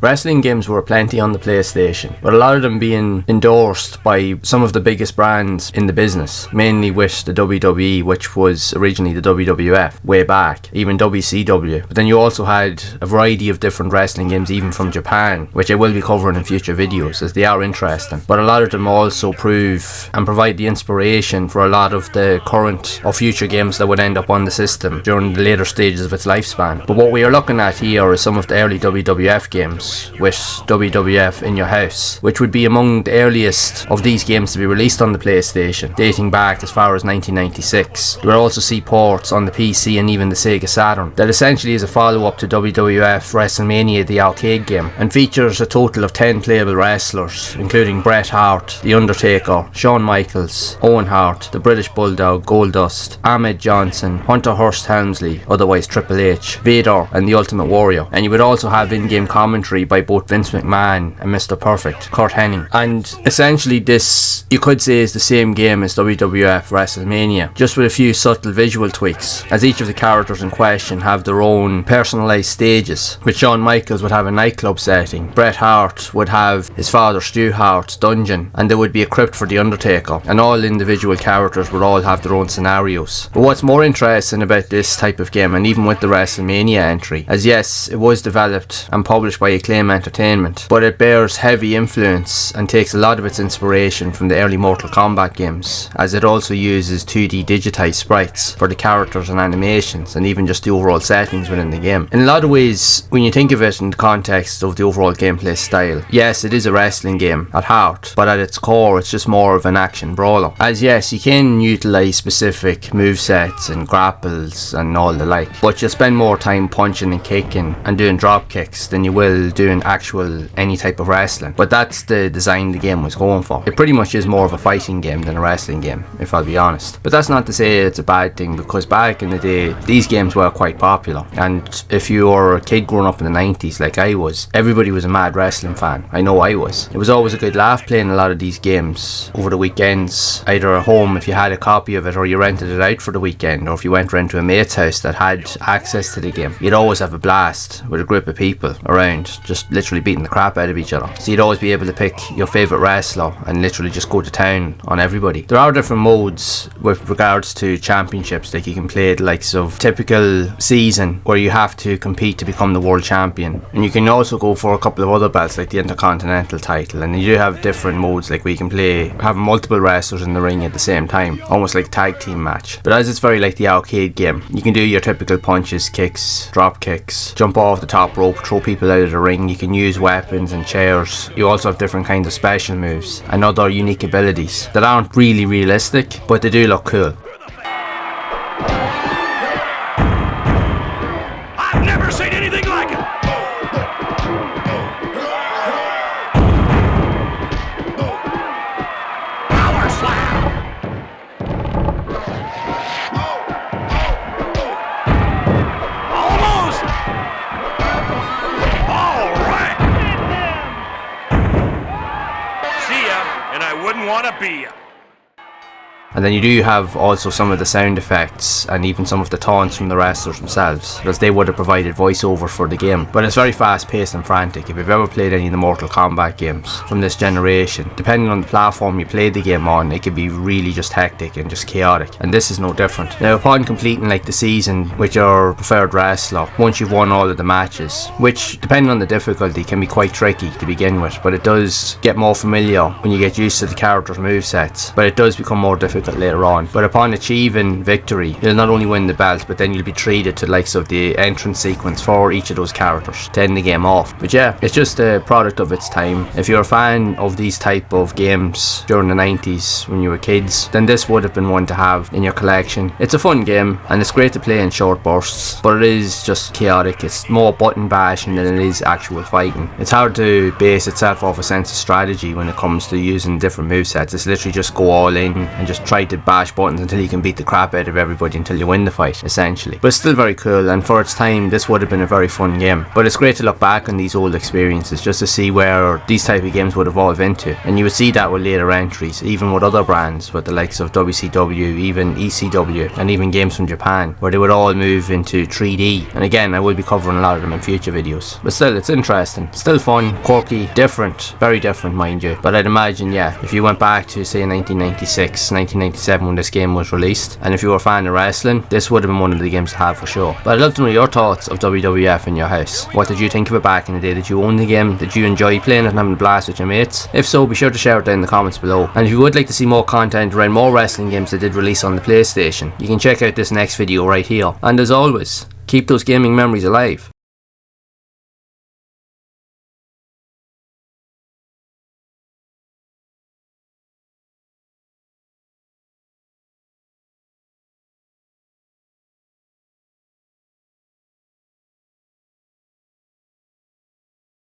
Wrestling games were plenty on the PlayStation, but a lot of them being endorsed by some of the biggest brands in the business, mainly with the WWE, which was originally the WWF, way back, even WCW. But then you also had a variety of different wrestling games, even from Japan, which I will be covering in future videos, as they are interesting. But a lot of them also prove and provide the inspiration for a lot of the current or future games that would end up on the system during the later stages of its lifespan. But what we are looking at here is some of the early WWF games, with WWF in Your House, which would be among the earliest of these games to be released on the PlayStation, dating back as far as 1996. You will also see ports on the PC and even the Sega Saturn, that essentially is a follow-up to WWF WrestleMania, the arcade game, and features a total of 10 playable wrestlers, including Bret Hart, The Undertaker, Shawn Michaels, Owen Hart, the British Bulldog, Goldust, Ahmed Johnson, Hunter Hearst Helmsley, otherwise Triple H, Vader, and The Ultimate Warrior. And you would also have in-game commentary by both Vince McMahon and Mr. Perfect, Kurt Hennig. And essentially this, you could say, is the same game as WWF WrestleMania, just with a few subtle visual tweaks, as each of the characters in question have their own personalised stages, which Shawn Michaels would have a nightclub setting, Bret Hart would have his father Stu Hart's dungeon, and there would be a crypt for The Undertaker, and all individual characters would all have their own scenarios. But what's more interesting about this type of game, and even with the WrestleMania entry, as yes, it was developed and published by Acclaim Entertainment, but it bears heavy influence and takes a lot of its inspiration from the early Mortal Kombat games, as it also uses 2D digitized sprites for the characters and animations, and even just the overall settings within the game. In a lot of ways, when you think of it in the context of the overall gameplay style, yes, it is a wrestling game at heart, but at its core it's just more of an action brawler. As yes, you can utilise specific movesets and grapples and all the like, but you'll spend more time punching and kicking and doing drop kicks than you will doing actual any type of wrestling. But that's the design the game was going for. It pretty much is more of a fighting game than a wrestling game, if I'll be honest. But that's not to say it's a bad thing, because back in the day these games were quite popular, and if you were a kid growing up in the 90s like I was, everybody was a mad wrestling fan. I know I was. It was always a good laugh playing a lot of these games over the weekends, either at home if you had a copy of it, or you rented it out for the weekend, or if you went round to a mate's house that had access to the game. You'd always have a blast with a group of people around, just literally beating the crap out of each other. So you'd always be able to pick your favourite wrestler and literally just go to town on everybody. There are different modes with regards to championships, like you can play the likes of typical season where you have to compete to become the world champion, and you can also go for a couple of other belts like the Intercontinental title, and you do have different modes like where you can play have multiple wrestlers in the ring at the same time, almost like a tag team match. But as it's very like the arcade game, you can do your typical punches, kicks, drop kicks, jump off the top rope, throw people out of the ring. You can use weapons and chairs. You also have different kinds of special moves and other unique abilities that aren't really realistic, but they do look cool. I've never seen anything like it! Power slam! Almost! All right! See ya, and I wouldn't want to be ya. And then you do have also some of the sound effects and even some of the taunts from the wrestlers themselves, because they would have provided voiceover for the game. But it's very fast paced and frantic. If you've ever played any of the Mortal Kombat games from this generation, depending on the platform you played the game on, it can be really just hectic and just chaotic, and this is no different. Now, upon completing like the season with your preferred wrestler, once you've won all of the matches, which depending on the difficulty can be quite tricky to begin with, but it does get more familiar when you get used to the character's movesets, but it does become more difficult later on. But upon achieving victory, you'll not only win the belt, but then you'll be treated to the likes of the entrance sequence for each of those characters to end the game off. But yeah, it's just a product of its time. If you're a fan of these type of games during the 90s when you were kids, then this would have been one to have in your collection. It's a fun game and it's great to play in short bursts, but it is just chaotic. It's more button bashing than it is actual fighting. It's hard to base itself off a sense of strategy when it comes to using different movesets. It's literally just go all in and just try to bash buttons until you can beat the crap out of everybody until you win the fight, essentially. But it's still very cool, and for its time this would have been a very fun game. But it's great to look back on these old experiences just to see where these type of games would evolve into, and you would see that with later entries, even with other brands, with the likes of WCW, even ECW, and even games from Japan, where they would all move into 3D. And again, I will be covering a lot of them in future videos. But still, it's interesting, still fun, quirky, different, very different mind you. But I'd imagine, yeah, if you went back to say 1996, 1997 when this game was released, and if you were a fan of wrestling, this would have been one of the games to have for sure. But I'd love to know your thoughts of WWF in your house. What did you think of it back in the day? Did you own the game? Did you enjoy playing it and having a blast with your mates? If so, be sure to share it down in the comments below. And if you would like to see more content around more wrestling games that did release on the PlayStation, you can check out this next video right here. And as always, keep those gaming memories alive.